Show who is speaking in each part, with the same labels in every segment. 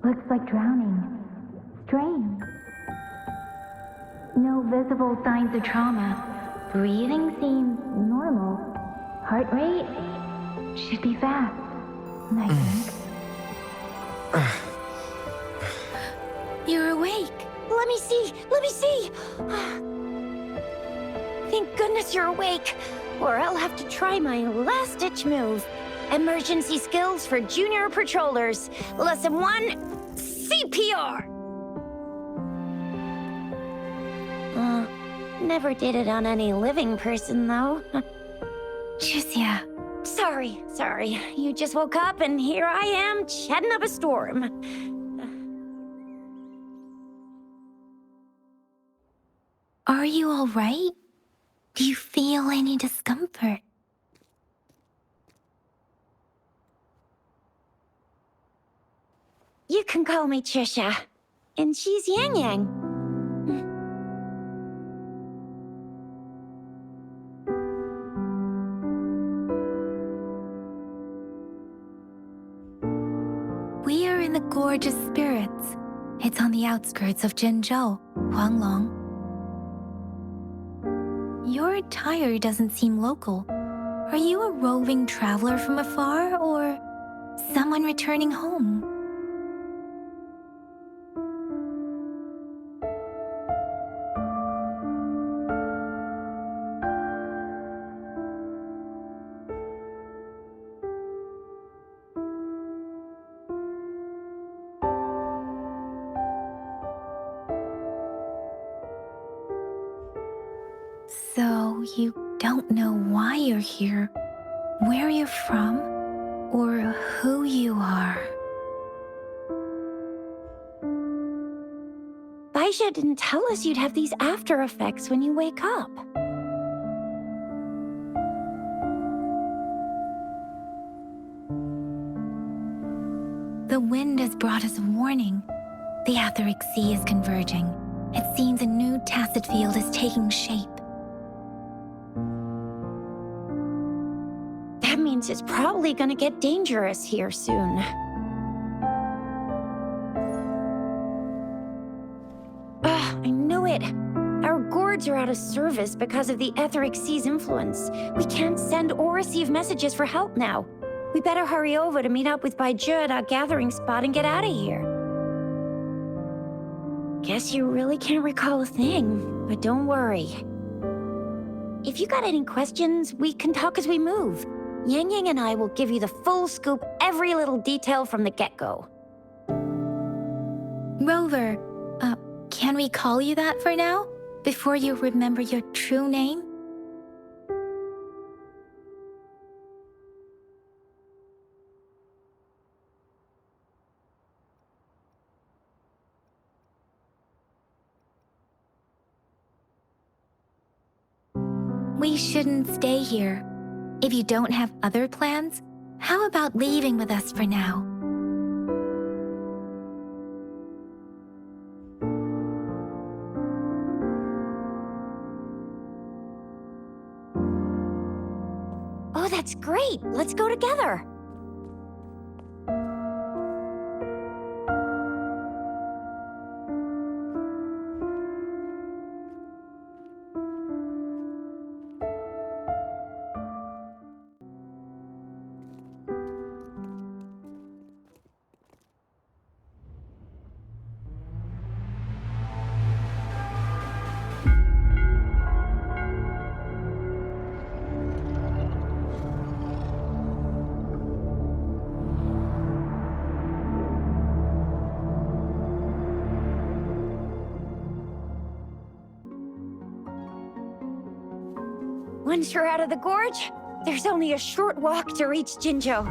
Speaker 1: Looks like drowning. Strange. No visible signs of trauma. Breathing seems normal. Heart rate should be fast, I think.
Speaker 2: You're awake.
Speaker 3: Let me see! Let me see! Thank goodness you're awake, or I'll have to try my last-ditch move. Emergency skills for junior patrollers. Lesson 1, CPR! Never did it on any living person, though.
Speaker 2: Chixia.
Speaker 3: Sorry. You just woke up, and here I am, chatting up a storm.
Speaker 2: Are you all right? Do you feel any discomfort?
Speaker 3: You can call me Chixia, and she's YangYang.
Speaker 2: We are in the Gorge of Spirits. It's on the outskirts of Jinzhou, Huanglong. Your attire doesn't seem local. Are you a roving traveler from afar, or someone returning home? So you don't know why you're here, where you're from, or who you are.
Speaker 3: Baizhi didn't tell us you'd have these after effects when you wake up.
Speaker 2: The wind has brought us a warning. The Etheric Sea is converging. It seems a new tacit field is taking shape.
Speaker 3: That means it's probably gonna get dangerous here soon. I knew it. Our gourds are out of service because of the Etheric Sea's influence. We can't send or receive messages for help now. We better hurry over to meet up with Baizhi at our gathering spot and get out of here. Guess you really can't recall a thing, but don't worry. If you got any questions, we can talk as we move. YangYang and I will give you the full scoop, every little detail from the get-go.
Speaker 2: Rover, can we call you that for now? Before you remember your true name? We shouldn't stay here. If you don't have other plans, how about leaving with us for now?
Speaker 3: Oh, that's great! Let's go together! Once you're out of the gorge, there's only a short walk to reach Jinzhou.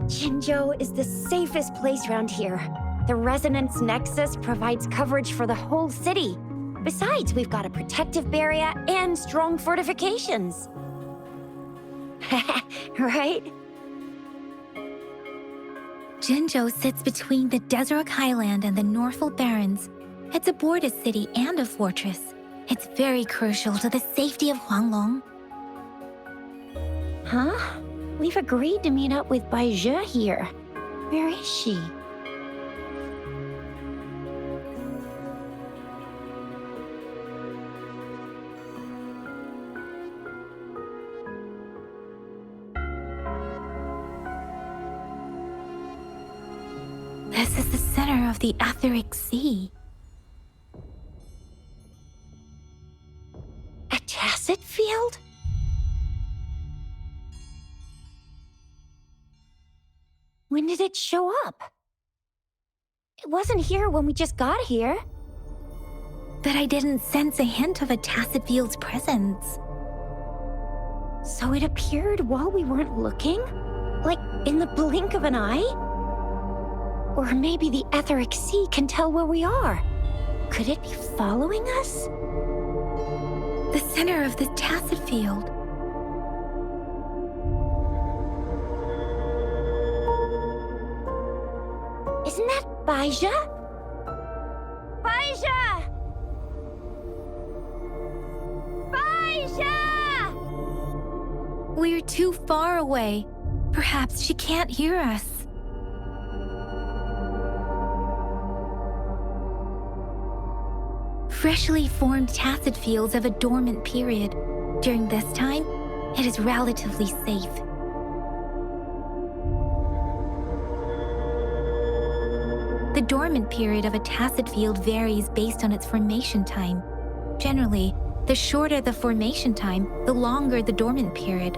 Speaker 3: Jinzhou is the safest place around here. The Resonance Nexus provides coverage for the whole city. Besides, we've got a protective barrier and strong fortifications. Right?
Speaker 2: Jinzhou sits between the Desert Highland and the Northful Barrens. It's a border city and a fortress. It's very crucial to the safety of Huanglong.
Speaker 3: Huh? We've agreed to meet up with Baizhi here. Where is she?
Speaker 2: This is the center of the Etheric Sea.
Speaker 3: A tacit field? When did it show up? It wasn't here when we just got here.
Speaker 2: But I didn't sense a hint of a tacit field's presence.
Speaker 3: So it appeared while we weren't looking? Like in the blink of an eye? Or maybe the Etheric Sea can tell where we are. Could it be following us?
Speaker 2: The center of the tacit field.
Speaker 3: Isn't that Baizhi? Baizhi! Baizhi!
Speaker 2: We're too far away. Perhaps she can't hear us. Freshly formed tacit fields have a dormant period. During this time, it is relatively safe. The dormant period of a tacit field varies based on its formation time. Generally, the shorter the formation time, the longer the dormant period.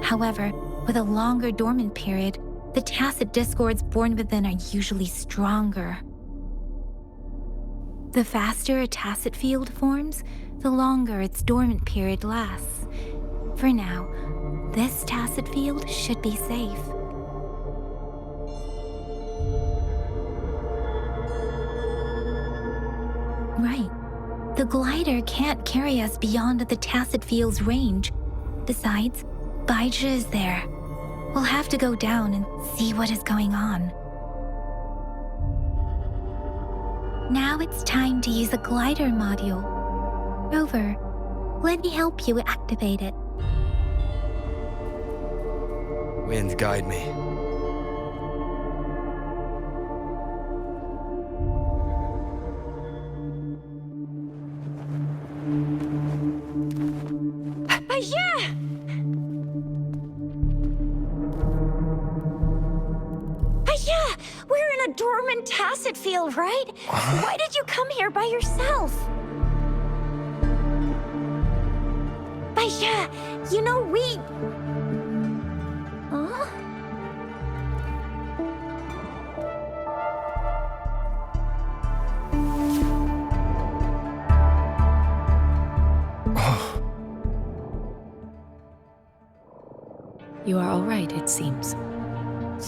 Speaker 2: However, with a longer dormant period, the tacit discords born within are usually stronger. The faster a tacit field forms, the longer its dormant period lasts. For now, this tacit field should be safe. Right. The glider can't carry us beyond the tacit field's range. Besides, Baizhi is there. We'll have to go down and see what is going on. Now it's time to use the glider module. Rover, let me help you activate it.
Speaker 4: Wind, guide me.
Speaker 3: Baizhi! Baizhi! We're in a dormant tacit field, right? Why did you come here by yourself? Baizhi, you know we... Huh?
Speaker 5: You are all right, it seems.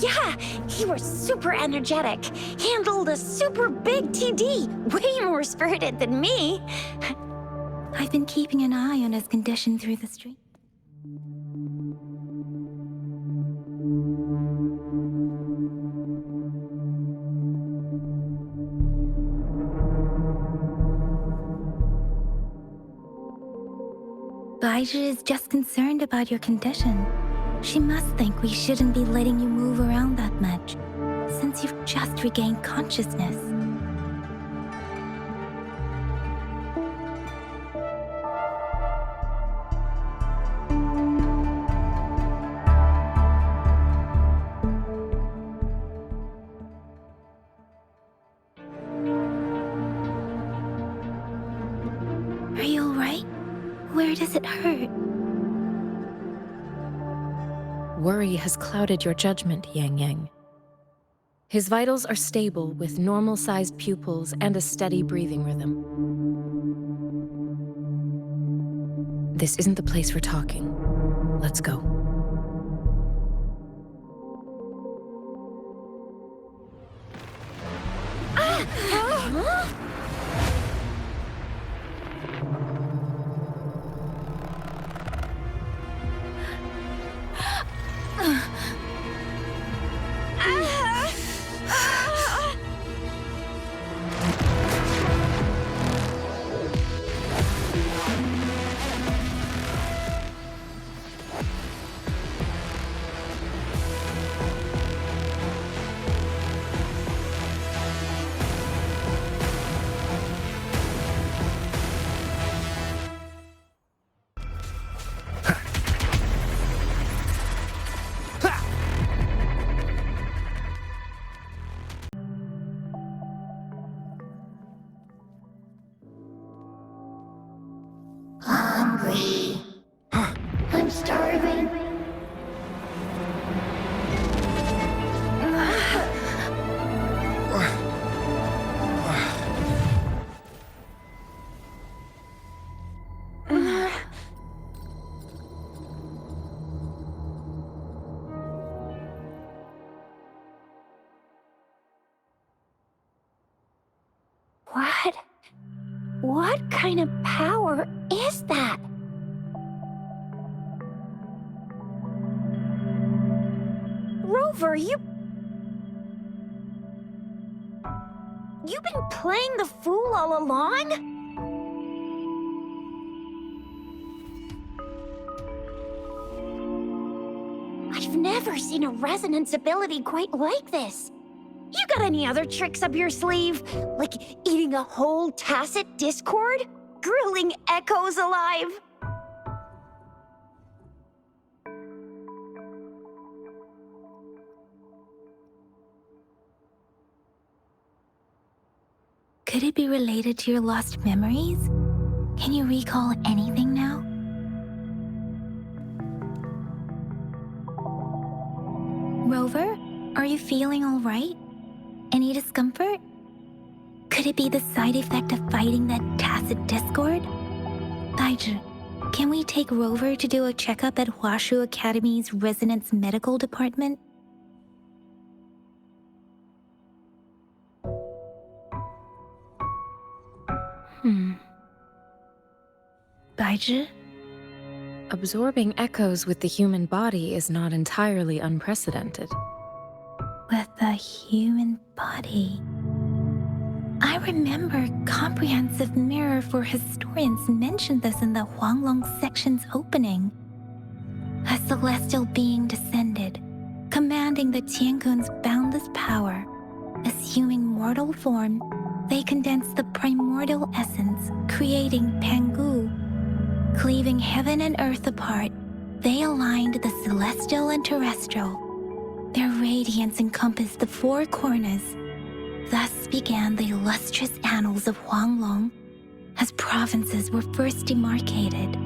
Speaker 3: Yeah, he was super energetic. Handled a super big TD. Way more spirited than me.
Speaker 2: I've been keeping an eye on his condition through the street. Baizhi is just concerned about your condition. She must think we shouldn't be letting you move around that much, since you've just regained consciousness. Are you all right? Where does it hurt?
Speaker 5: Worry has clouded your judgment, YangYang. His vitals are stable with normal-sized pupils and a steady breathing rhythm. This isn't the place for talking. Let's go.
Speaker 1: I'm starving.
Speaker 3: What kind of power is that? Rover, you've been playing the fool all along? I've never seen a resonance ability quite like this. You got any other tricks up your sleeve? Like eating a whole tacit discord? Grilling echoes alive?
Speaker 2: Could it be related to your lost memories? Can you recall anything now? Rover, are you feeling all right? Any discomfort? Could it be the side effect of fighting that tacit discord? Baizhi, can we take Rover to do a checkup at Huashu Academy's Resonance Medical Department? Baizhi?
Speaker 5: Absorbing echoes with the human body is not entirely unprecedented.
Speaker 2: With the human body. I remember Comprehensive Mirror for Historians mentioned this in the Huanglong section's opening. A celestial being descended, commanding the Tiankun's boundless power. Assuming mortal form, they condensed the primordial essence, creating Pangu. Cleaving heaven and earth apart, they aligned the celestial and terrestrial. Their radiance encompassed the four corners. Thus began the illustrious annals of Huanglong, as provinces were first demarcated.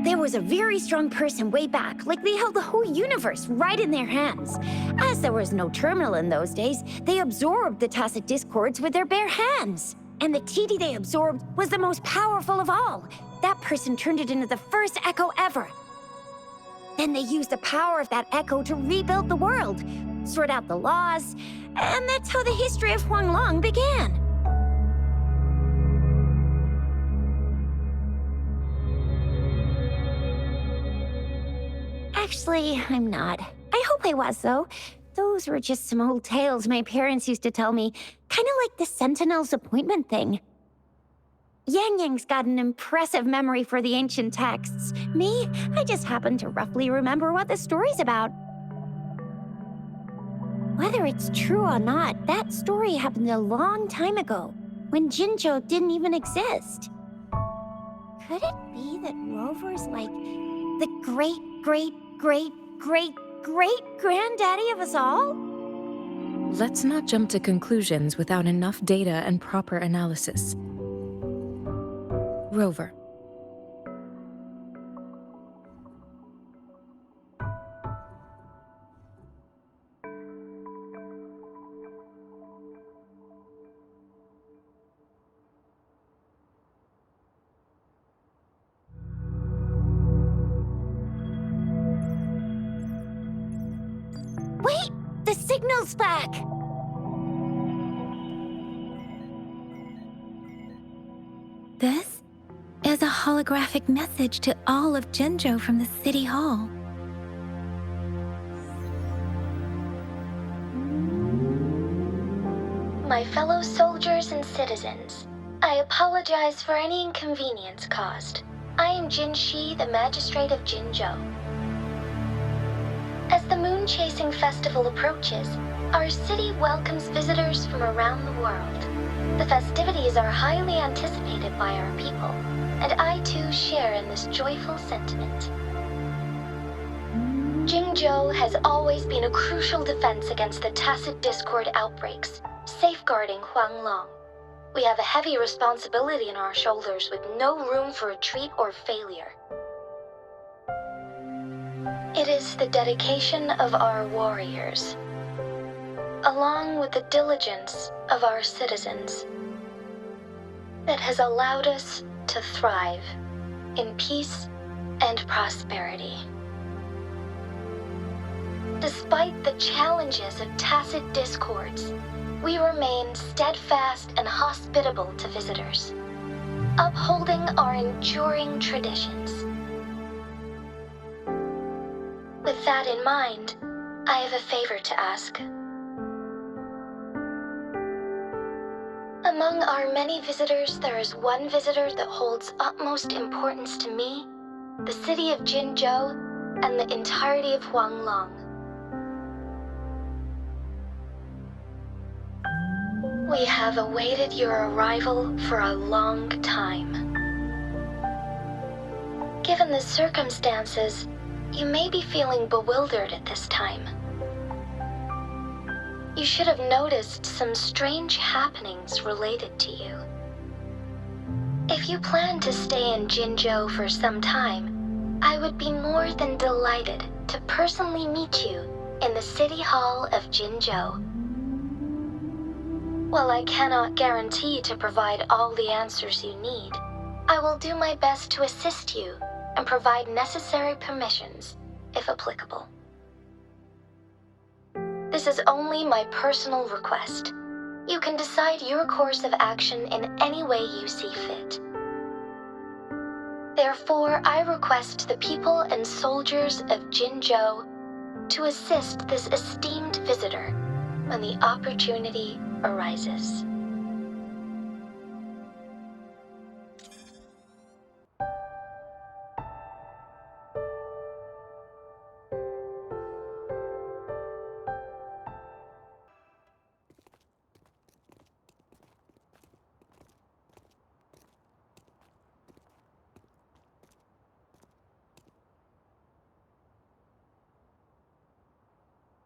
Speaker 3: There was a very strong person way back, like they held the whole universe right in their hands. As there was no terminal in those days, they absorbed the tacit discords with their bare hands. And the TD they absorbed was the most powerful of all. That person turned it into the first echo ever. Then they used the power of that echo to rebuild the world, sort out the laws, and that's how the history of Huanglong began. Actually, I'm not. I hope I was, though. Those were just some old tales my parents used to tell me, kind of like the Sentinel's appointment thing. YangYang's got an impressive memory for the ancient texts. Me, I just happen to roughly remember what the story's about. Whether it's true or not, that story happened a long time ago, when Jinzhou didn't even exist. Could it be that Rover's like the great-great-great-great-great-granddaddy of us all?
Speaker 5: Let's not jump to conclusions without enough data and proper analysis. Rover.
Speaker 3: Wait! The signal's back!
Speaker 2: This is a holographic message to all of Jinzhou from the City Hall.
Speaker 6: My fellow soldiers and citizens, I apologize for any inconvenience caused. I am Jinshi, the magistrate of Jinzhou. As the moon-chasing festival approaches, our city welcomes visitors from around the world. The festivities are highly anticipated by our people, and I too share in this joyful sentiment. Jinzhou Jinzhou has always been a crucial defense against the tacit discord outbreaks, safeguarding Huanglong. We have a heavy responsibility on our shoulders with no room for retreat or failure. It is the dedication of our warriors, along with the diligence of our citizens, that has allowed us to thrive in peace and prosperity. Despite the challenges of tacit discords, we remain steadfast and hospitable to visitors, upholding our enduring traditions. With that in mind, I have a favor to ask. Among our many visitors, there is one visitor that holds utmost importance to me, the city of Jinzhou, and the entirety of Huanglong. We have awaited your arrival for a long time. Given the circumstances, you may be feeling bewildered at this time. You should have noticed some strange happenings related to you. If you plan to stay in Jinzhou for some time, I would be more than delighted to personally meet you in the City Hall of Jinzhou. While I cannot guarantee to provide all the answers you need, I will do my best to assist you and provide necessary permissions, if applicable. This is only my personal request. You can decide your course of action in any way you see fit. Therefore, I request the people and soldiers of Jinzhou to assist this esteemed visitor when the opportunity arises.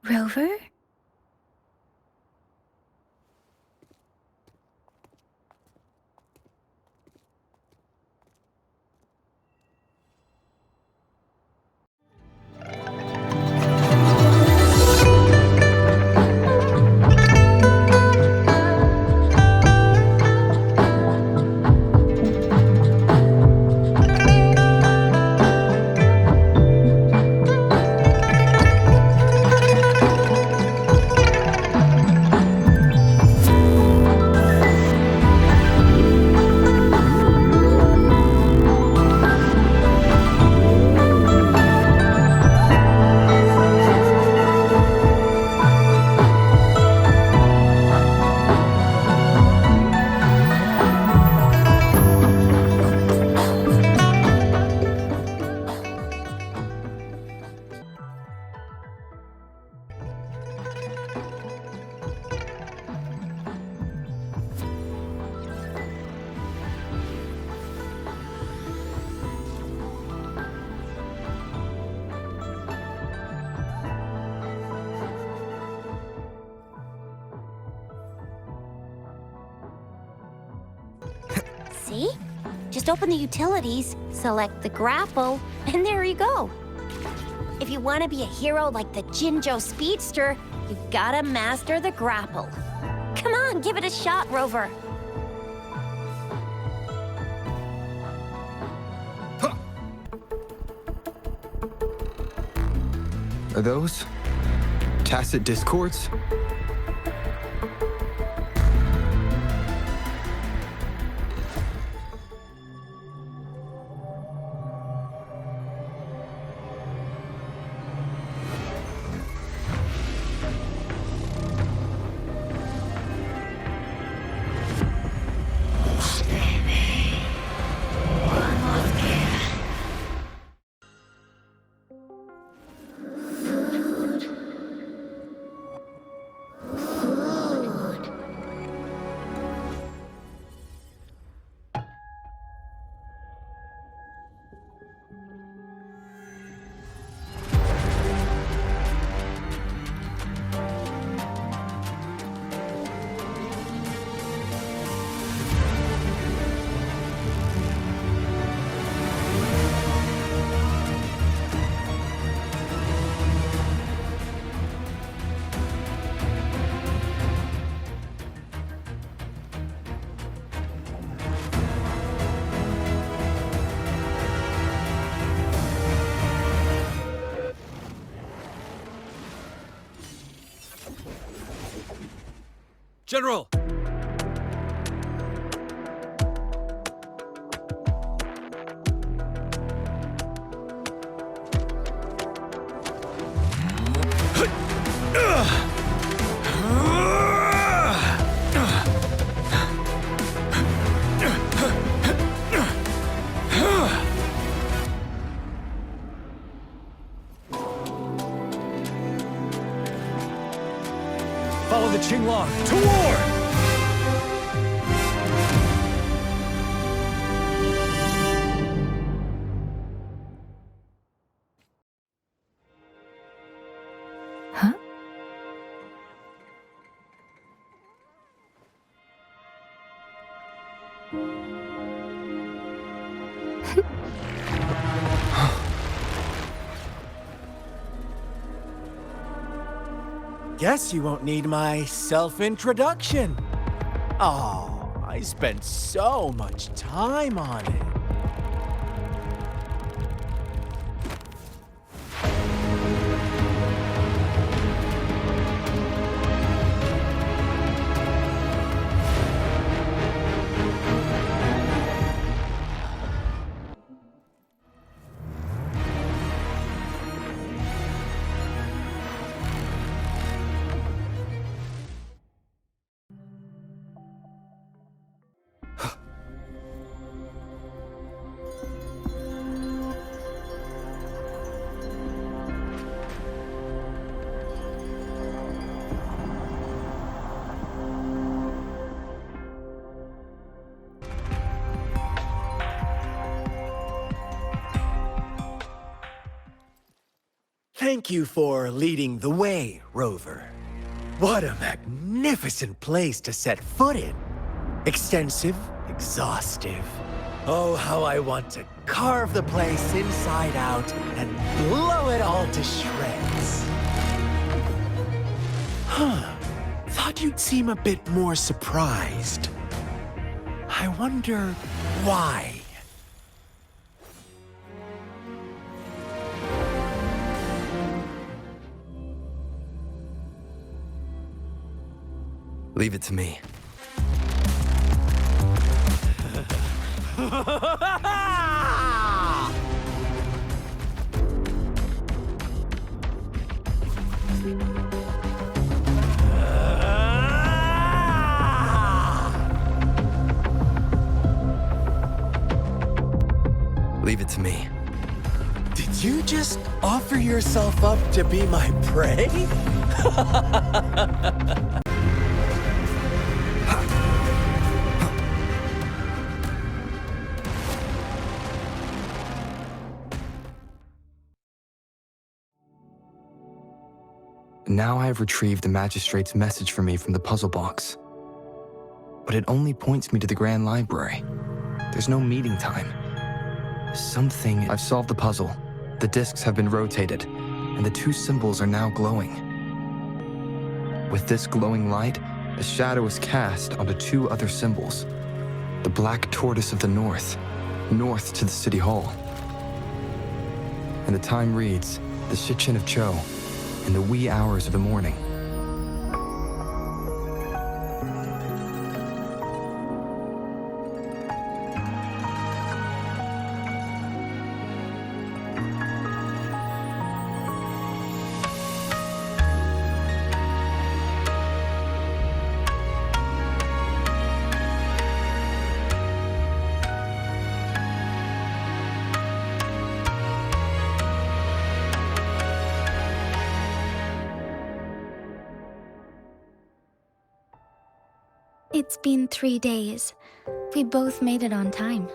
Speaker 2: Rover?
Speaker 3: See? Just open the utilities, select the grapple, and there you go. If you want to be a hero like the Jinzhou Speedster, you gotta master the grapple. Come on, give it a shot, Rover.
Speaker 4: Are those tacit discords?
Speaker 7: General!
Speaker 8: Follow the Qinglong to war!
Speaker 2: Huh?
Speaker 9: Guess you won't need my self-introduction. Oh, I spent so much time on it. Thank you for leading the way, Rover. What a magnificent place to set foot in. Extensive, exhaustive. Oh, how I want to carve the place inside out and blow it all to shreds. Huh. Thought you'd seem a bit more surprised. I wonder why.
Speaker 4: Leave it to me. Leave it to me.
Speaker 9: Did you just offer yourself up to be my prey?
Speaker 4: Now I have retrieved the magistrate's message for me from the puzzle box. But it only points me to the Grand Library. There's no meeting time. I've solved the puzzle. The discs have been rotated, and the two symbols are now glowing. With this glowing light, a shadow is cast onto two other symbols. The black tortoise of the north to the city hall. And the time reads, the Shichin of Cho, in the wee hours of the morning.
Speaker 2: It's been 3 days. We both made it on time.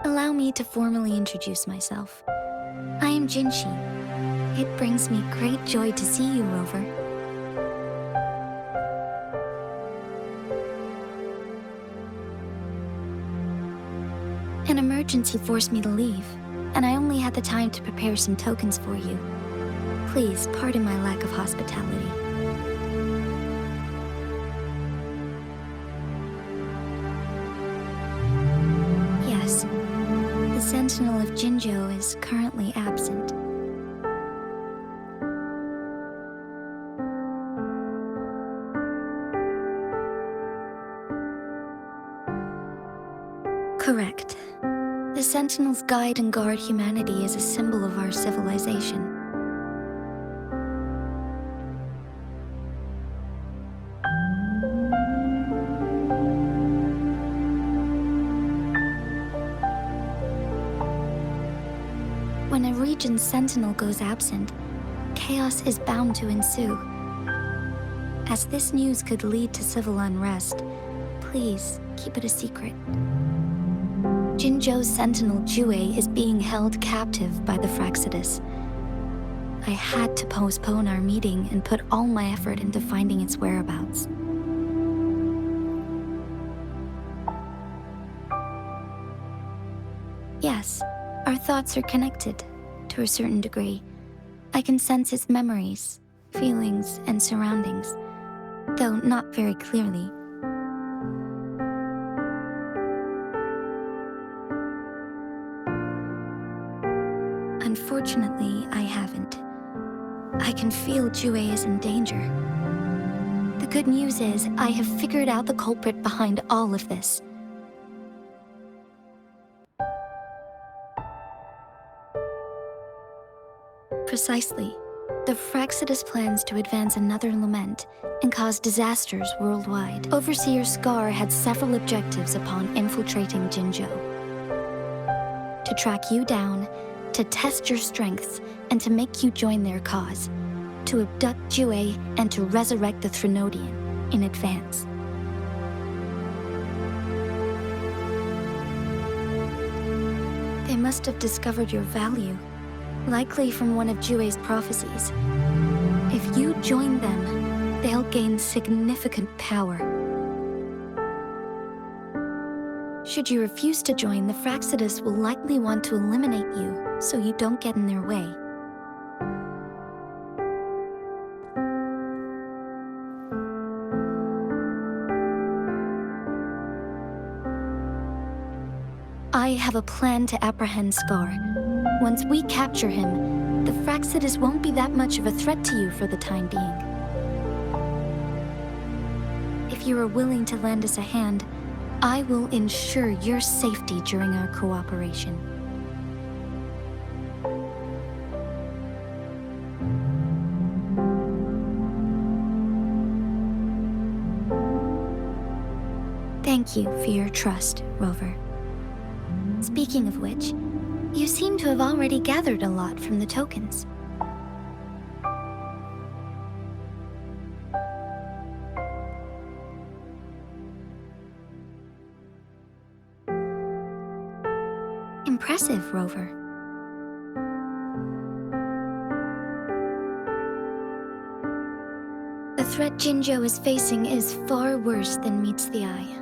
Speaker 2: Allow me to formally introduce myself. I am Jinzhou. It brings me great joy to see you, Rover. An emergency forced me to leave, and I only had the time to prepare some tokens for you. Please pardon my lack of hospitality. Yes, the Sentinel of Jinzhou is currently absent.
Speaker 6: Sentinels guide and guard humanity as a symbol of our civilization. When a region's sentinel goes absent, chaos is bound to ensue. As this news could lead to civil unrest, please keep it a secret. Jinzhou's sentinel Jue is being held captive by the Fraxidus. I had to postpone our meeting and put all my effort into finding its whereabouts. Yes, our thoughts are connected, to a certain degree. I can sense its memories, feelings, and surroundings, though not very clearly. Unfortunately, I haven't. I can feel Jue is in danger. The good news is, I have figured out the culprit behind all of this. Precisely. The Fraxidus plans to advance another lament and cause disasters worldwide. Overseer Scar had several objectives upon infiltrating Jinzhou. To track you down, to test your strengths, and to make you join their cause. To abduct Jue and to resurrect the Threnodian in advance. They must have discovered your value. Likely from one of Jue's prophecies. If you join them, they'll gain significant power. Should you refuse to join, the Fraxidus will likely want to eliminate you, so you don't get in their way. I have a plan to apprehend Scar. Once we capture him, the Fraxidus won't be that much of a threat to you for the time being. If you are willing to lend us a hand, I will ensure your safety during our cooperation. Thank you for your trust, Rover. Speaking of which, you seem to have already gathered a lot from the tokens. Impressive, Rover. The threat Jinzhou is facing is far worse than meets the eye.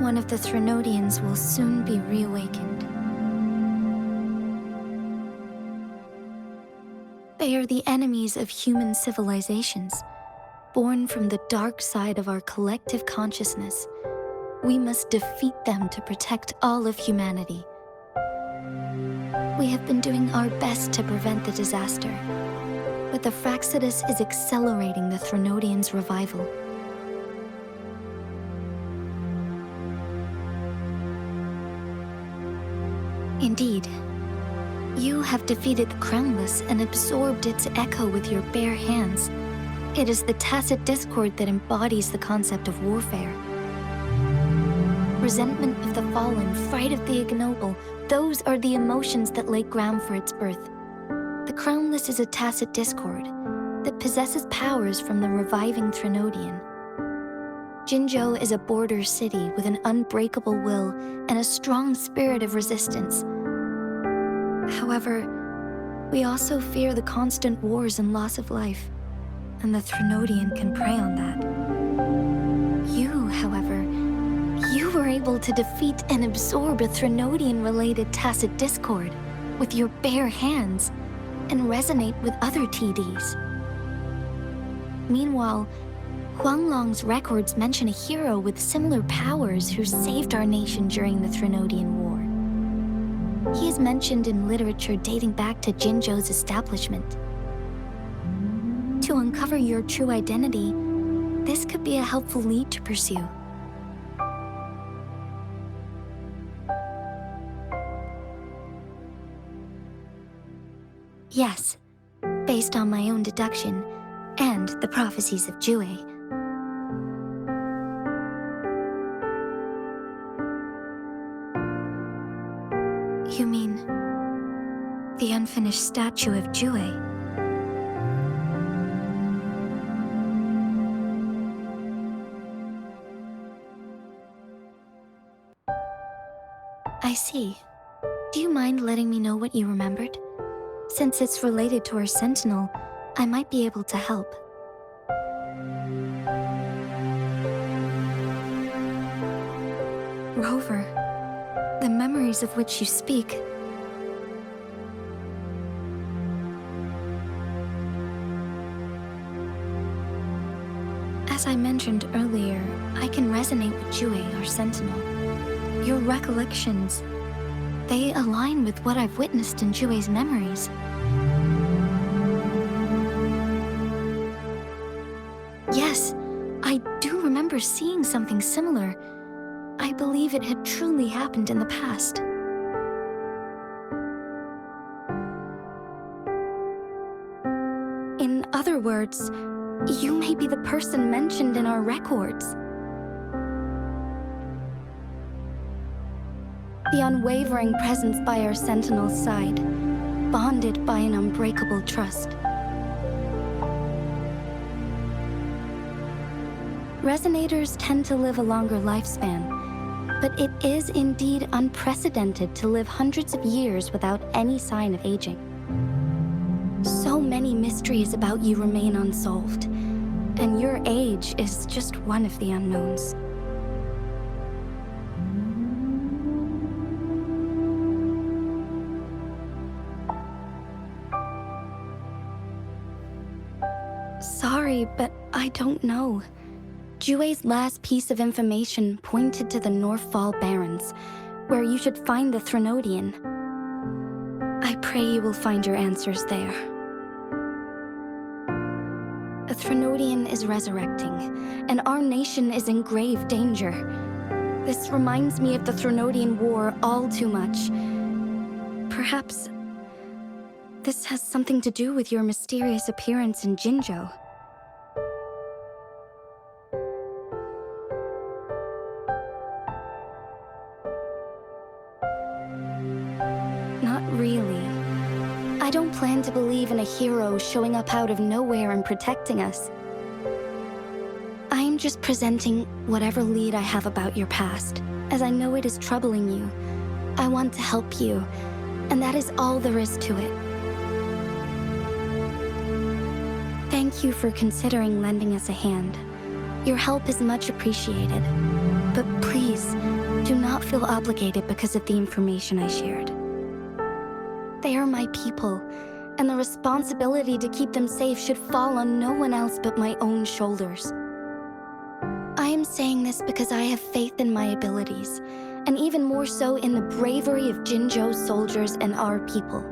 Speaker 6: One of the Threnodians will soon be reawakened. They are the enemies of human civilizations, born from the dark side of our collective consciousness. We must defeat them to protect all of humanity. We have been doing our best to prevent the disaster, but the Fraxidus is accelerating the Threnodians' revival. Indeed. You have defeated the Crownless and absorbed its echo with your bare hands. It is the tacit discord that embodies the concept of warfare. Resentment of the fallen, fright of the ignoble, those are the emotions that lay ground for its birth. The Crownless is a tacit discord that possesses powers from the reviving Threnodian. Jinzhou is a border city with an unbreakable will and a strong spirit of resistance. However, we also fear the constant wars and loss of life, and the Threnodian can prey on that. You, however, you were able to defeat and absorb a Threnodian-related tacit discord with your bare hands and resonate with other TDs. Meanwhile, Huanglong's records mention a hero with similar powers who saved our nation during the Threnodian War. He is mentioned in literature dating back to Jinzhou's establishment. To uncover your true identity, this could be a helpful lead to pursue. Yes, based on my own deduction and the prophecies of Jue. You mean the unfinished statue of Jue? I see. Do you mind letting me know what you remembered? Since it's related to our sentinel, I might be able to help. Rover, the memories of which you speak. As I mentioned earlier, I can resonate with Jue, our sentinel. Your recollections, they align with what I've witnessed in Jue's memories. Yes, I do remember seeing something similar. I believe it had truly happened in the past. In other words, you may be the person mentioned in our records. The unwavering presence by our sentinel's side, bonded by an unbreakable trust. Resonators tend to live a longer lifespan, but it is indeed unprecedented to live hundreds of years without any sign of aging. So many mysteries about you remain unsolved, and your age is just one of the unknowns. Sorry, but I don't know. Jue's last piece of information pointed to the Northfall Barrens, where you should find the Threnodian. I pray you will find your answers there. A Threnodian is resurrecting, and our nation is in grave danger. This reminds me of the Threnodian War all too much. Perhaps this has something to do with your mysterious appearance in Jinzhou. I don't plan to believe in a hero showing up out of nowhere and protecting us. I'm just presenting whatever lead I have about your past, as I know it is troubling you. I want to help you, and that is all there is to it. Thank you for considering lending us a hand. Your help is much appreciated. But please, do not feel obligated because of the information I shared. They are my people, and the responsibility to keep them safe should fall on no one else but my own shoulders. I am saying this because I have faith in my abilities, and even more so in the bravery of Jinzhou's soldiers and our people.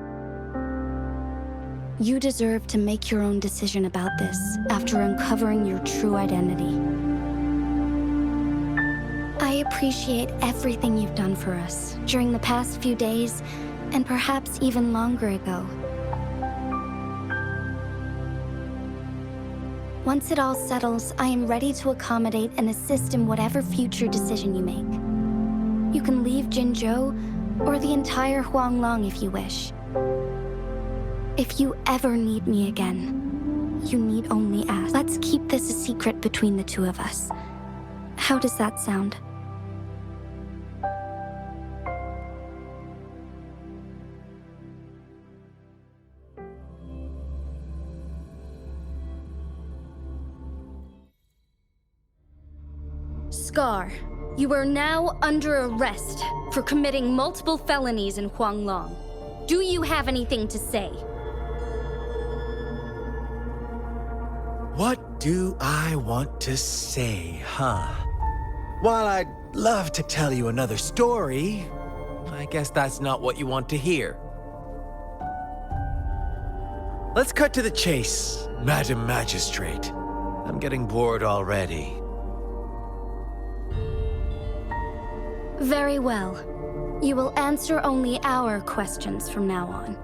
Speaker 6: You deserve to make your own decision about this after uncovering your true identity. I appreciate everything you've done for us during the past few days, and perhaps even longer ago. Once it all settles, I am ready to accommodate and assist in whatever future decision you make. You can leave Jinzhou or the entire Huanglong if you wish. If you ever need me again, you need only ask. Let's keep this a secret between the two of us. How does that sound?
Speaker 7: Scar, you are now under arrest for committing multiple felonies in Huanglong. Do you have anything to say?
Speaker 9: What do I want to say, huh? While I'd love to tell you another story, I guess that's not what you want to hear. Let's cut to the chase, Madam Magistrate. I'm getting bored already.
Speaker 7: Very well. You will answer only our questions from now on.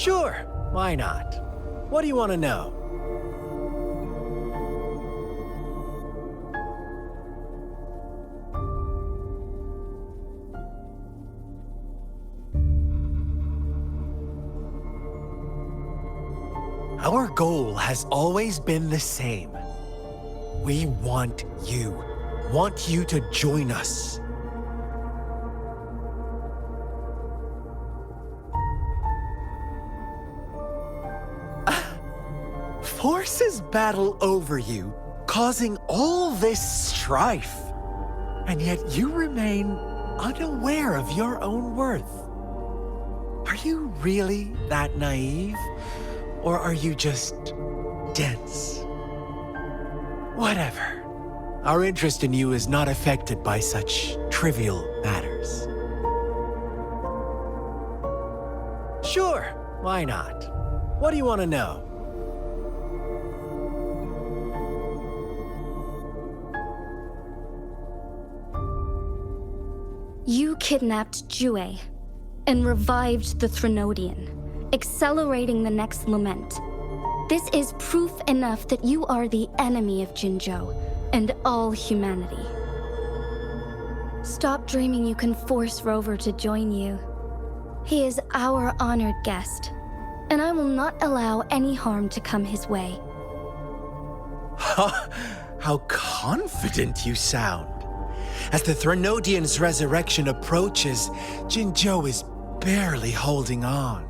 Speaker 9: Sure, why not? What do you want to know? Our goal has always been the same. We want you to join us. Forces battle over you, causing all this strife. And yet you remain unaware of your own worth. Are you really that naive? Or are you just dense? Whatever. Our interest in you is not affected by such trivial matters. Sure, why not? What do you want to know?
Speaker 7: You kidnapped Jue and revived the Threnodian, accelerating the next lament. This is proof enough that you are the enemy of Jinzhou and all humanity. Stop dreaming you can force Rover to join you. He is our honored guest, and I will not allow any harm to come his way.
Speaker 9: How confident you sound. As the Threnodian's resurrection approaches, Jinzhou is barely holding on.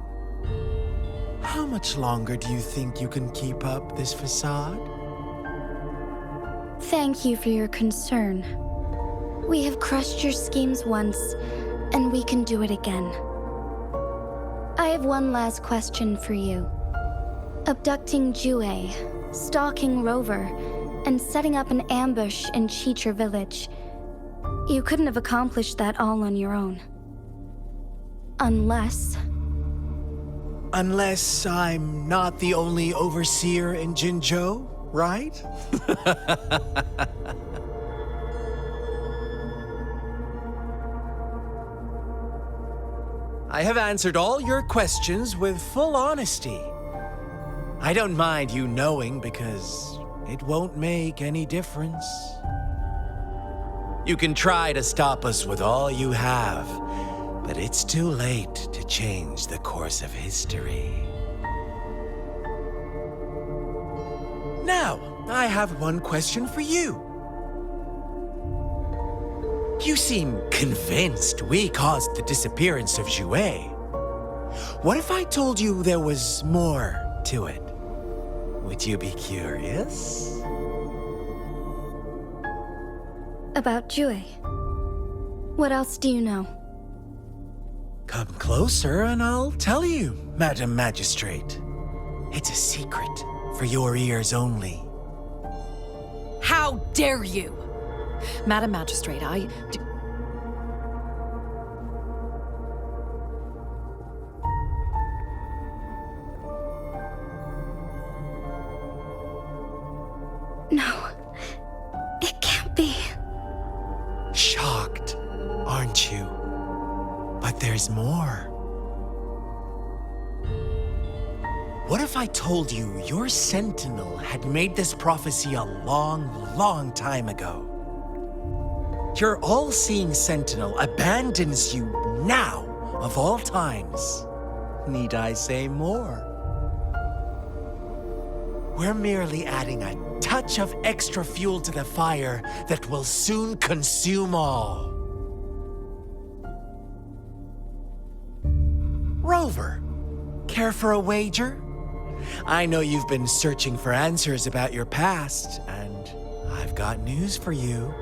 Speaker 9: How much longer do you think you can keep up this facade?
Speaker 7: Thank you for your concern. We have crushed your schemes once, and we can do it again. I have one last question for you. Abducting Jue, stalking Rover, and setting up an ambush in Chixia village. You couldn't have accomplished that all on your own. Unless
Speaker 9: I'm not the only overseer in Jinzhou, right? I have answered all your questions with full honesty. I don't mind you knowing because it won't make any difference. You can try to stop us with all you have, but it's too late to change the course of history. Now, I have one question for you. You seem convinced we caused the disappearance of Jue. What if I told you there was more to it? Would you be curious?
Speaker 7: about Jue. What else do you know?
Speaker 9: Come closer and I'll tell you, Madam Magistrate. It's a secret for your ears only.
Speaker 5: How dare you! Madam Magistrate,
Speaker 7: No, it can't be.
Speaker 9: Shocked, aren't you? But there's more. What if I told you your sentinel had made this prophecy a long, long time ago? Your all-seeing sentinel abandons you now, of all times. Need I say more? We're merely adding a touch of extra fuel to the fire that will soon consume all. Rover, care for a wager? I know you've been searching for answers about your past, and I've got news for you.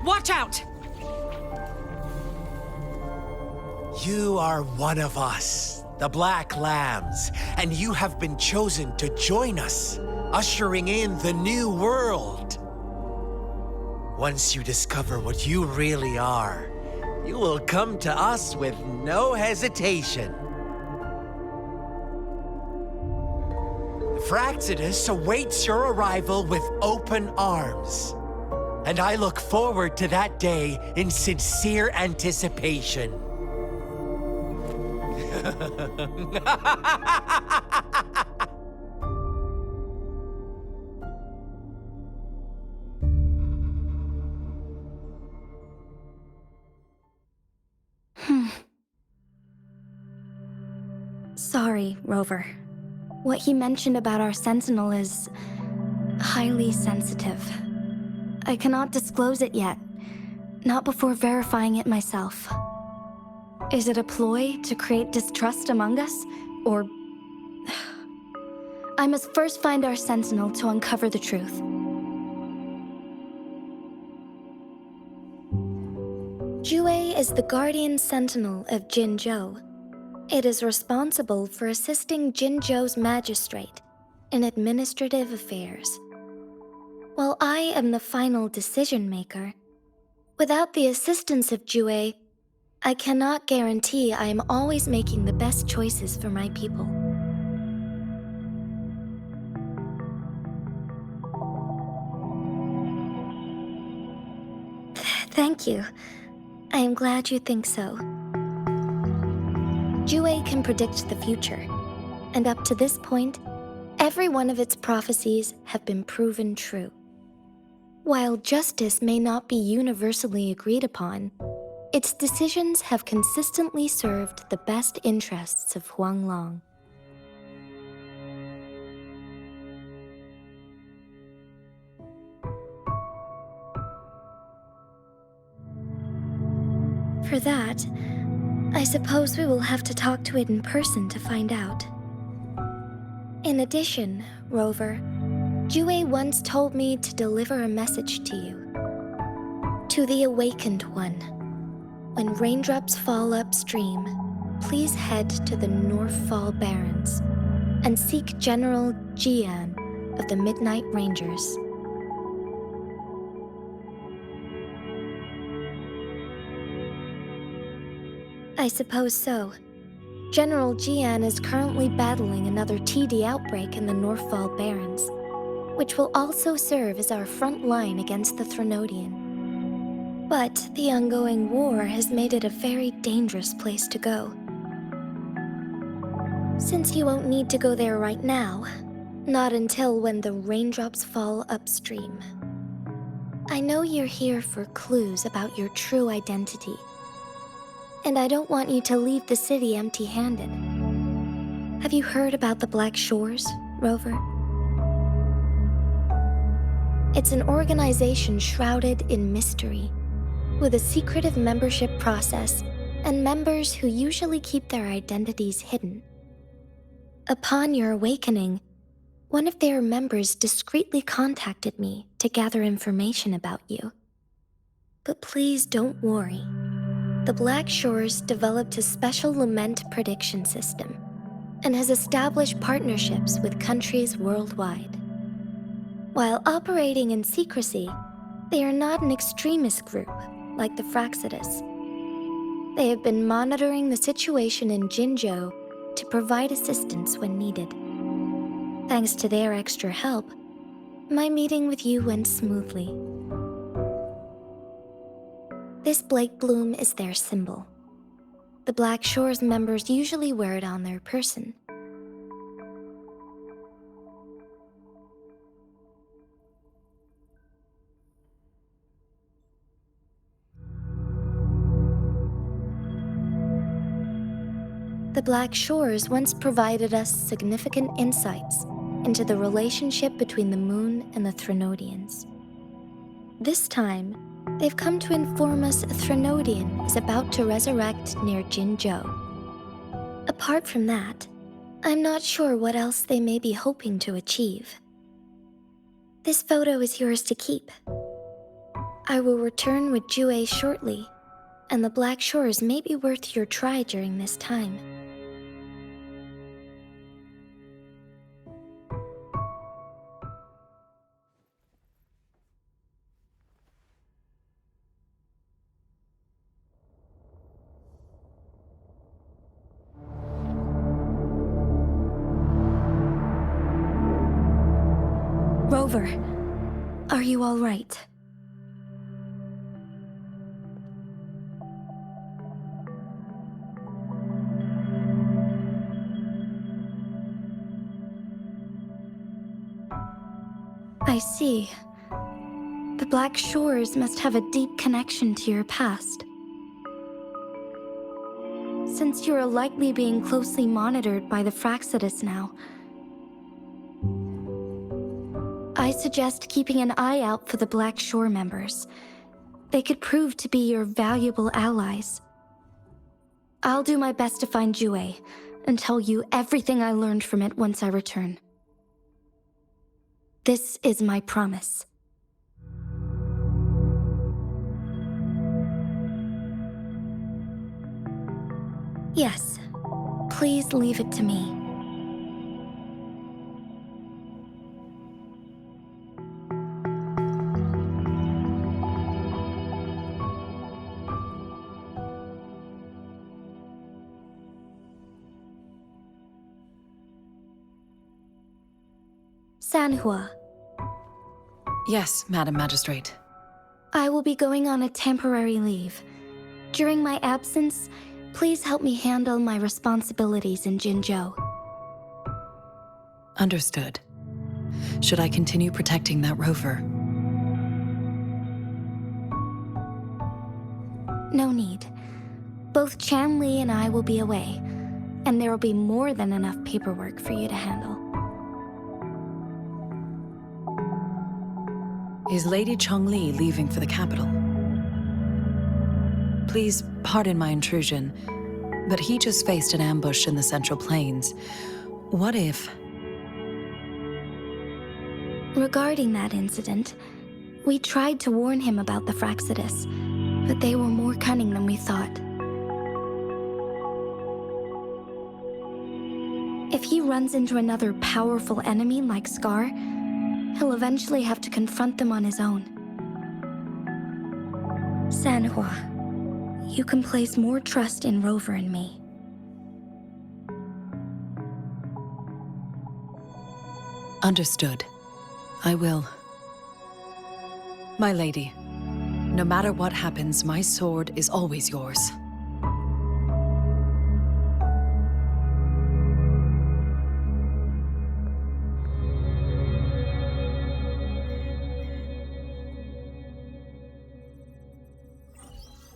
Speaker 5: Watch out!
Speaker 9: You are one of us, the Black Lambs, and you have been chosen to join us, ushering in the new world. Once you discover what you really are, you will come to us with no hesitation. Fraxidus awaits your arrival with open arms. And I look forward to that day in sincere anticipation.
Speaker 7: Sorry, Rover. What he mentioned about our sentinel is highly sensitive. I cannot disclose it yet, not before verifying it myself. Is it a ploy to create distrust among us, or... I must first find our sentinel to uncover the truth. Jue is the guardian sentinel of Jinzhou. It is responsible for assisting Jinzhou's magistrate in administrative affairs. While I am the final decision maker, without the assistance of Jue, I cannot guarantee I am always making the best choices for my people. Thank you. I am glad you think so. Jue can predict the future, and up to this point, every one of its prophecies have been proven true. While justice may not be universally agreed upon, its decisions have consistently served the best interests of Huanglong. For that, I suppose we will have to talk to it in person to find out. In addition, Rover, Jue once told me to deliver a message to you. To the Awakened One. When raindrops fall upstream, please head to the Northfall Barrens and seek General Jiyan of the Midnight Rangers. I suppose so. General Jiyan is currently battling another TD outbreak in the Northfall Barrens, which will also serve as our front line against the Threnodian. But the ongoing war has made it a very dangerous place to go. Since you won't need to go there right now, not until when the raindrops fall upstream. I know you're here for clues about your true identity. And I don't want you to leave the city empty-handed. Have you heard about the Black Shores, Rover? It's an organization shrouded in mystery, with a secretive membership process and members who usually keep their identities hidden. Upon your awakening, one of their members discreetly contacted me to gather information about you. But please don't worry. The Black Shores developed a special lament prediction system and has established partnerships with countries worldwide. While operating in secrecy, they are not an extremist group like the Fraxidus. They have been monitoring the situation in Jinzhou to provide assistance when needed. Thanks to their extra help, my meeting with you went smoothly. This Blake bloom is their symbol. The Black Shores members usually wear it on their person. The Black Shores once provided us significant insights into the relationship between the moon and the Threnodians. This time, they've come to inform us a Threnodian is about to resurrect near Jinzhou. Apart from that, I'm not sure what else they may be hoping to achieve. This photo is yours to keep. I will return with Jue shortly, and the Black Shores may be worth your try during this time. Rover, are you all right? I see. The Black Shores must have a deep connection to your past. Since you are likely being closely monitored by the Fraxidus now, I suggest keeping an eye out for the Black Shore members. They could prove to be your valuable allies. I'll do my best to find Jue and tell you everything I learned from it once I return. This is my promise. Yes, please leave it to me. Sanhua.
Speaker 5: Yes, Madam Magistrate.
Speaker 7: I will be going on a temporary leave. During my absence, please help me handle my responsibilities in Jinzhou.
Speaker 5: Understood. Should I continue protecting that rover?
Speaker 7: No need. Both Chanli and I will be away, and there will be more than enough paperwork for you to handle.
Speaker 5: Is Lady Chongli leaving for the capital? Please pardon my intrusion, but he just faced an ambush in the Central Plains. What if...
Speaker 7: Regarding that incident, we tried to warn him about the Fraxidus, but they were more cunning than we thought. If he runs into another powerful enemy like Scar, he'll eventually have to confront them on his own. Sanhua, you can place more trust in Rover and me.
Speaker 5: Understood. I will. My lady, no matter what happens, my sword is always yours.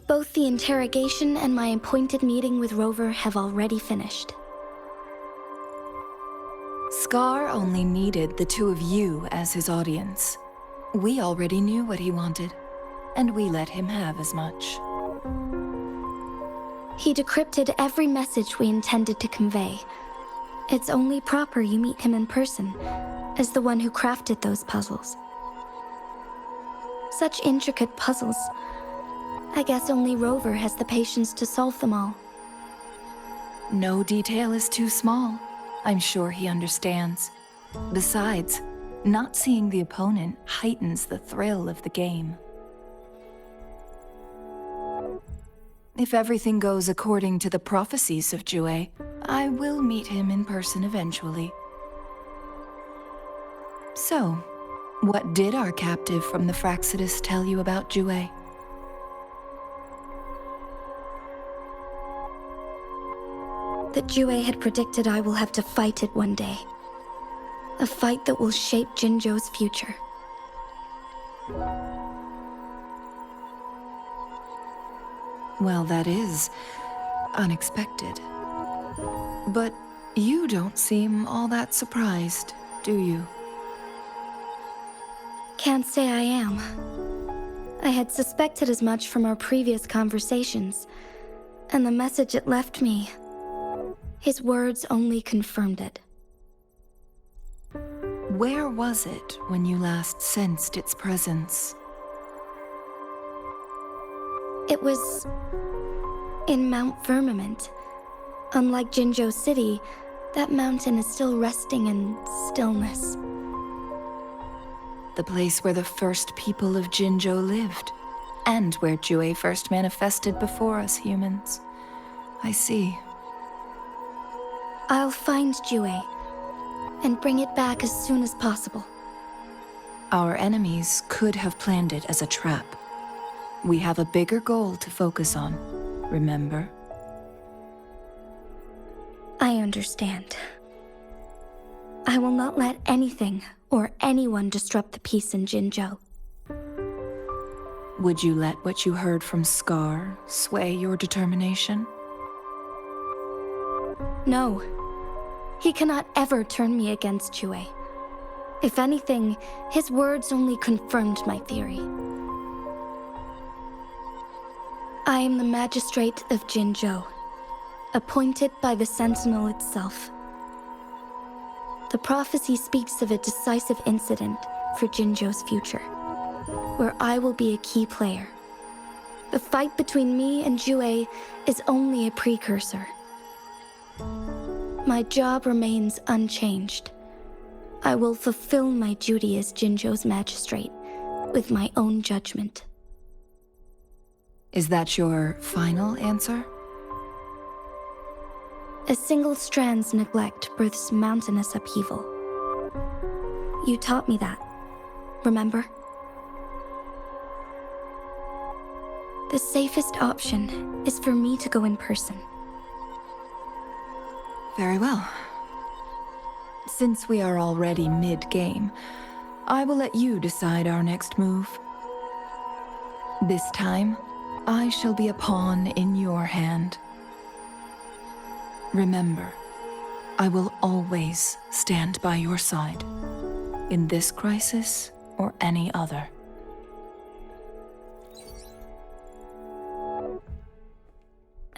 Speaker 7: Both the interrogation and my appointed meeting with Rover have already finished.
Speaker 10: Scar only needed the two of you as his audience. We already knew what he wanted, and we let him have as much.
Speaker 7: He decrypted every message we intended to convey. It's only proper you meet him in person, as the one who crafted those puzzles. Such intricate puzzles. I guess only Rover has the patience to solve them all.
Speaker 10: No detail is too small. I'm sure he understands. Besides, not seeing the opponent heightens the thrill of the game. If everything goes according to the prophecies of Jue, I will meet him in person eventually. So, what did our captive from the Fraxidus tell you about Jue?
Speaker 7: That Jue had predicted I will have to fight it one day. A fight that will shape Jinzhou's future.
Speaker 10: Well, that is unexpected. But you don't seem all that surprised, do you?
Speaker 7: Can't say I am. I had suspected as much from our previous conversations, and the message it left me, his words only confirmed it.
Speaker 10: Where was it when you last sensed its presence?
Speaker 7: It was in Mount Firmament. Unlike Jinzhou City, that mountain is still resting in stillness.
Speaker 10: The place where the first people of Jinzhou lived, and where Jue first manifested before us humans. I see.
Speaker 7: I'll find Jue and bring it back as soon as possible.
Speaker 10: Our enemies could have planned it as a trap. We have a bigger goal to focus on, remember?
Speaker 7: I understand. I I will not let anything or anyone disrupt the peace in Jinzhou.
Speaker 10: Would you let what you heard from Scar sway your determination?
Speaker 7: No. He cannot ever turn me against Jue. If anything, his words only confirmed my theory. I am the magistrate of Jinzhou, appointed by the Sentinel itself. The prophecy speaks of a decisive incident for Jinzhou's future, where I will be a key player. The fight between me and Jue is only a precursor. My job remains unchanged. I will fulfill my duty as Jinzhou's magistrate with my own judgment.
Speaker 10: Is that your final answer?
Speaker 7: A single strand's neglect births mountainous upheaval. You taught me that, remember? The safest option is for me to go in person.
Speaker 10: Very well. Since we are already mid-game, I will let you decide our next move. This time, I shall be a pawn in your hand. Remember, I will always stand by your side, in this crisis or any other.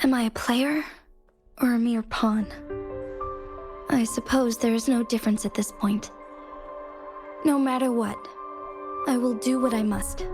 Speaker 7: Am I a player or a mere pawn? I suppose there is no difference at this point. No matter what, I will do what I must.